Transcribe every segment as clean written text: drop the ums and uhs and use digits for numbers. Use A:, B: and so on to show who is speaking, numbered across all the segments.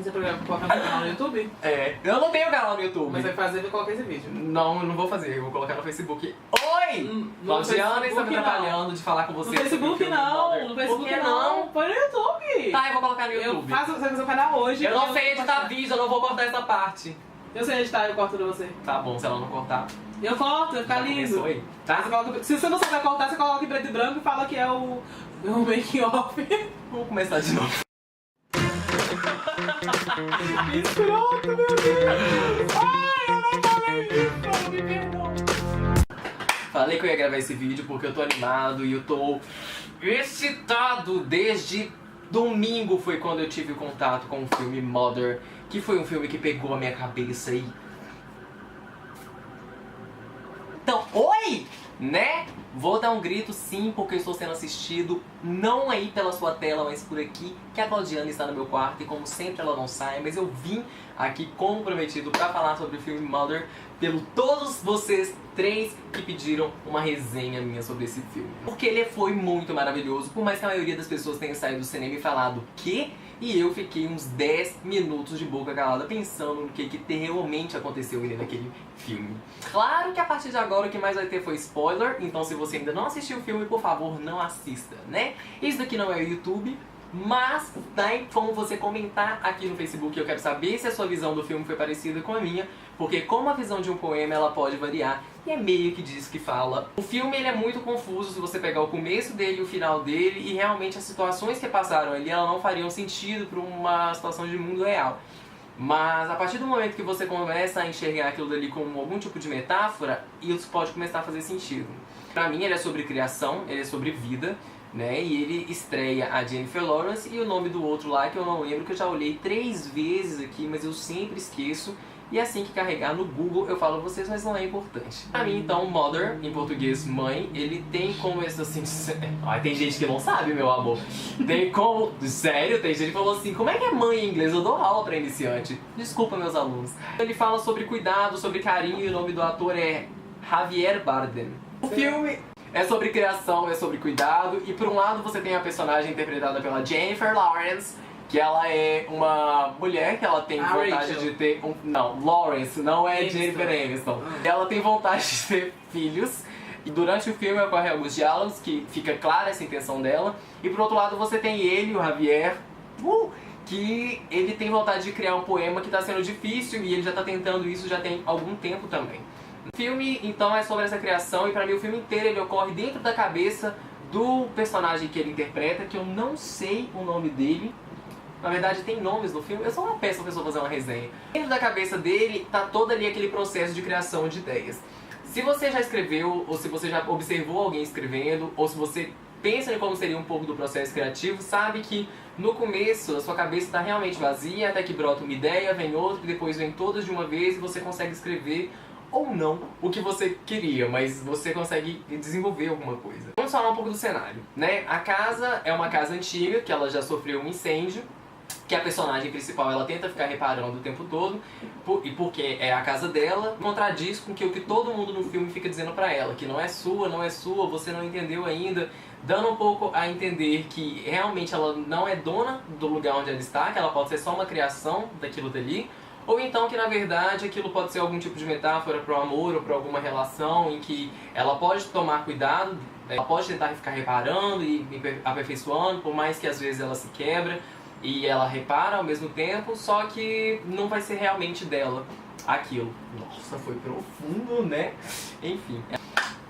A: Você colocar no canal no YouTube?
B: É, eu não tenho canal no YouTube.
A: Mas vai fazer, vai colocar esse vídeo.
B: Não, eu não vou fazer, eu vou colocar no Facebook. Oi! Claudiana está me atrapalhando de falar com você.
A: No Facebook não, no Facebook não. Põe no YouTube.
B: Tá, eu vou colocar no YouTube.
A: Você vai fazer o canal hoje.
B: Eu não sei editar vídeo, eu não vou cortar essa parte.
A: Eu sei editar, eu corto de você.
B: Tá bom, se ela não cortar.
A: Eu corto, vai ficar lindo.
B: Aí, tá?
A: Se você não souber cortar, você coloca em preto e branco e fala que é o making off.
B: Vamos começar de novo.
A: Escroto, meu Deus! Ai, eu não falei isso, me perdoa.
B: Falei que eu ia gravar esse vídeo porque eu tô animado e eu tô excitado. Desde domingo foi quando eu tive contato com o filme Mother, que foi um filme que pegou a minha cabeça e... Então, oi! Né? Vou dar um grito sim, porque eu estou sendo assistido, não aí pela sua tela, mas por aqui, que a Claudiana está no meu quarto e como sempre ela não sai, mas eu vim aqui como prometido para falar sobre o filme Mother, pelo todos vocês três que pediram uma resenha minha sobre esse filme. Porque ele foi muito maravilhoso, por mais que a maioria das pessoas tenha saído do cinema e falado "quê?", e eu fiquei uns 10 minutos de boca calada pensando no que realmente aconteceu ali naquele filme. Claro que a partir de agora o que mais vai ter foi spoiler, então se você ainda não assistiu o filme, por favor, não assista, né? Isso daqui não é o YouTube, mas tem como você comentar aqui no Facebook. Eu quero saber se a sua visão do filme foi parecida com a minha, porque como a visão de um poema ela pode variar, e é meio que disso que fala. O filme ele é muito confuso se você pegar o começo dele e o final dele, e realmente as situações que passaram ali elas não fariam sentido para uma situação de mundo real. Mas a partir do momento que você começa a enxergar aquilo dali como algum tipo de metáfora, isso pode começar a fazer sentido. Pra mim ele é sobre criação, ele é sobre vida, né? E ele estreia a Jennifer Lawrence e o nome do outro lá que eu não lembro, que eu já olhei 3 vezes aqui, mas eu sempre esqueço. E assim que carregar no Google eu falo a vocês, mas não é importante. Pra mim então, Mother, em português mãe, ele tem como esse assim... Ai, tem gente que não sabe, meu amor. Tem como... Sério, tem gente que falou assim, como é que é mãe em inglês? Eu dou aula pra iniciante. Desculpa, meus alunos. Ele fala sobre cuidado, sobre carinho, e o nome do ator é Javier Bardem. O filme é sobre criação, é sobre cuidado, e por um lado você tem a personagem interpretada pela Jennifer Lawrence, que ela é uma mulher que ela tem vontade de ter um... Não, Lawrence, não é Jennifer Aniston. Ela tem vontade de ter filhos, e durante o filme ocorrem alguns diálogos que fica clara essa intenção dela. E por outro lado você tem ele, o Javier, que ele tem vontade de criar um poema que está sendo difícil, e ele já está tentando isso já tem algum tempo também. O filme, então, é sobre essa criação, e pra mim o filme inteiro ele ocorre dentro da cabeça do personagem que ele interpreta, que eu não sei o nome dele. Na verdade tem nomes no filme, eu sou uma péssima pessoa fazer uma resenha. Dentro da cabeça dele tá todo ali aquele processo de criação de ideias. Se você já escreveu, ou se você já observou alguém escrevendo, ou se você pensa em como seria um pouco do processo criativo, sabe que no começo a sua cabeça está realmente vazia, até que brota uma ideia, vem outra, e depois vem todas de uma vez e você consegue escrever ou não o que você queria, mas você consegue desenvolver alguma coisa. Vamos falar um pouco do cenário, né? A casa é uma casa antiga, que ela já sofreu um incêndio, que a personagem principal ela tenta ficar reparando o tempo todo, e porque é a casa dela, contradiz com o que todo mundo no filme fica dizendo pra ela, que não é sua, você não entendeu ainda, dando um pouco a entender que realmente ela não é dona do lugar onde ela está, que ela pode ser só uma criação daquilo dali, ou então que na verdade aquilo pode ser algum tipo de metáfora para o amor ou para alguma relação em que ela pode tomar cuidado, ela pode tentar ficar reparando e aperfeiçoando, por mais que às vezes ela se quebra e ela repara ao mesmo tempo, só que não vai ser realmente dela aquilo. Nossa, foi profundo, né? Enfim.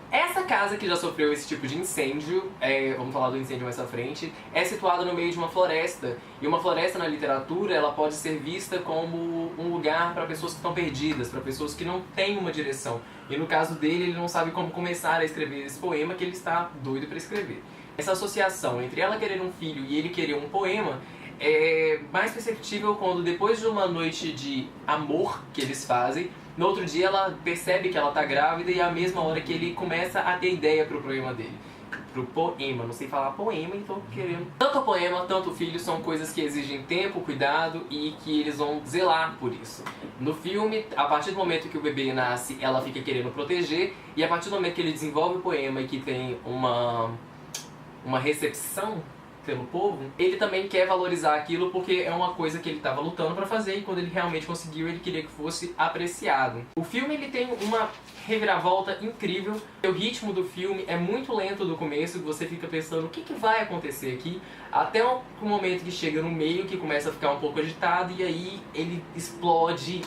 B: Essa casa que já sofreu esse tipo de incêndio, vamos falar do incêndio mais à frente, é situada no meio de uma floresta. E uma floresta na literatura, ela pode ser vista como um lugar para pessoas que estão perdidas, para pessoas que não têm uma direção. E no caso dele, ele não sabe como começar a escrever esse poema que ele está doido para escrever. Essa associação entre ela querer um filho e ele querer um poema é mais perceptível quando depois de uma noite de amor que eles fazem, no outro dia ela percebe que ela tá grávida e é a mesma hora que ele começa a ter ideia pro poema dele. Pro poema, não sei falar poema, então querendo. Tanto o poema, tanto o filho são coisas que exigem tempo, cuidado e que eles vão zelar por isso. No filme, a partir do momento que o bebê nasce, ela fica querendo proteger, e a partir do momento que ele desenvolve o poema e que tem uma recepção, pelo povo, ele também quer valorizar aquilo porque é uma coisa que ele estava lutando pra fazer e quando ele realmente conseguiu, ele queria que fosse apreciado. O filme ele tem uma reviravolta incrível. O ritmo do filme é muito lento do começo, que você fica pensando o que vai acontecer aqui, até o momento que chega no meio, que começa a ficar um pouco agitado e aí ele explode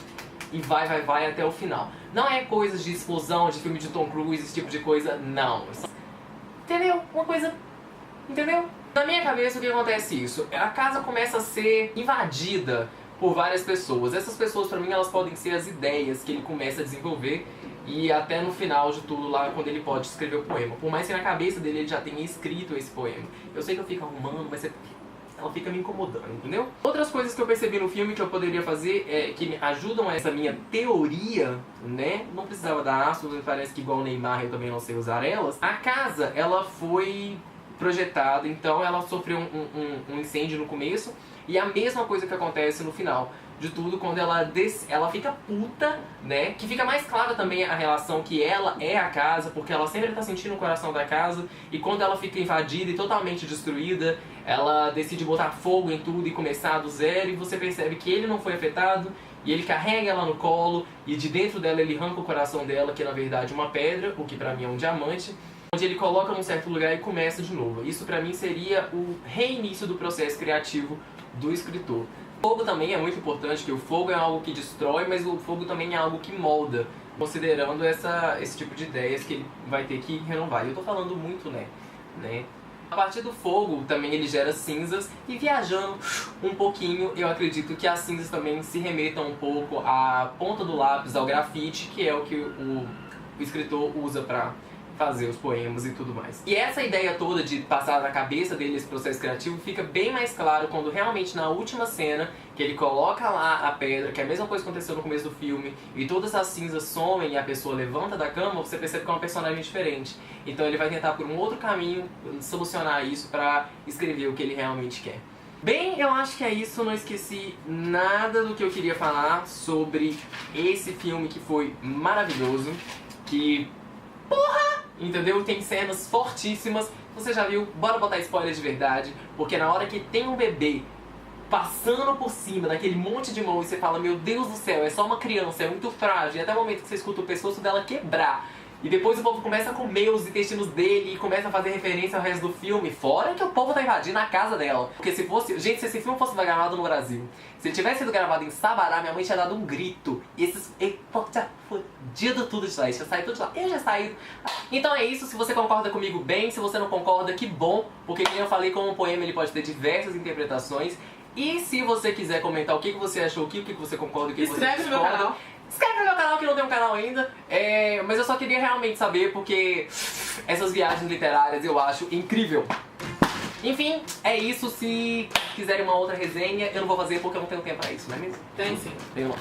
B: e vai até o final. Não é coisas de explosão, de filme de Tom Cruise, esse tipo de coisa, não. Entendeu? Uma coisa... Entendeu? Na minha cabeça, o que acontece isso? A casa começa a ser invadida por várias pessoas. Essas pessoas, pra mim, elas podem ser as ideias que ele começa a desenvolver e até no final de tudo, lá quando ele pode escrever o poema. Por mais que na cabeça dele ele já tenha escrito esse poema. Eu sei que eu fico arrumando, mas ela fica me incomodando, entendeu? Outras coisas que eu percebi no filme que eu poderia fazer, que me ajudam a essa minha teoria, né? Não precisava dar aspas, parece que igual o Neymar eu também não sei usar elas. A casa, ela foi projetada, então ela sofreu um incêndio no começo e a mesma coisa que acontece no final de tudo, quando ela fica puta, né? Que fica mais clara também a relação que ela é a casa, porque ela sempre tá sentindo o coração da casa, e quando ela fica invadida e totalmente destruída, ela decide botar fogo em tudo e começar do zero, e você percebe que ele não foi afetado, e ele carrega ela no colo, e de dentro dela ele arranca o coração dela, que é na verdade uma pedra, o que pra mim é um diamante, onde ele coloca num certo lugar e começa de novo. Isso pra mim seria o reinício do processo criativo do escritor. O fogo também é muito importante, porque o fogo é algo que destrói, mas o fogo também é algo que molda, considerando esse tipo de ideias que ele vai ter que renovar. E eu tô falando muito, né? A partir do fogo também ele gera cinzas, e viajando um pouquinho, eu acredito que as cinzas também se remetam um pouco à ponta do lápis, ao grafite, que é o que o escritor usa pra fazer os poemas e tudo mais. E essa ideia toda de passar na cabeça dele esse processo criativo fica bem mais claro quando realmente na última cena, que ele coloca lá a pedra, que é a mesma coisa que aconteceu no começo do filme, e todas as cinzas somem e a pessoa levanta da cama, você percebe que é uma personagem diferente. Então ele vai tentar por um outro caminho solucionar isso pra escrever o que ele realmente quer. Bem, eu acho que é isso, não esqueci nada do que eu queria falar sobre esse filme que foi maravilhoso, que... Entendeu? Tem cenas fortíssimas. Você já viu? Bora botar spoiler de verdade. Porque na hora que tem um bebê passando por cima daquele monte de mão e você fala, meu Deus do céu, é só uma criança, é muito frágil. E até o momento que você escuta o pescoço dela quebrar. E depois o povo começa a comer os intestinos dele e começa a fazer referência ao resto do filme. Fora que o povo tá invadindo a casa dela. Porque se fosse... Gente, se esse filme fosse gravado no Brasil, se ele tivesse sido gravado em Sabará, minha mãe tinha dado um grito. E esses... tinha fodido tudo de lá. Tinha saído tudo de lá. Eu já saí. Então é isso. Se você concorda comigo, bem. Se você não concorda, que bom. Porque como eu falei, como um poema ele pode ter diversas interpretações. E se você quiser comentar o que você achou, o que você concorda, o que você discorda...
A: Inscreve no meu canal.
B: Inscreve no meu canal, que não tem um canal ainda. Mas eu só queria realmente saber, porque essas viagens literárias eu acho incrível. Enfim, é isso. Se quiserem uma outra resenha, eu não vou fazer porque eu não tenho tempo pra isso, não é mesmo?
A: Tem sim.
B: Tenho não.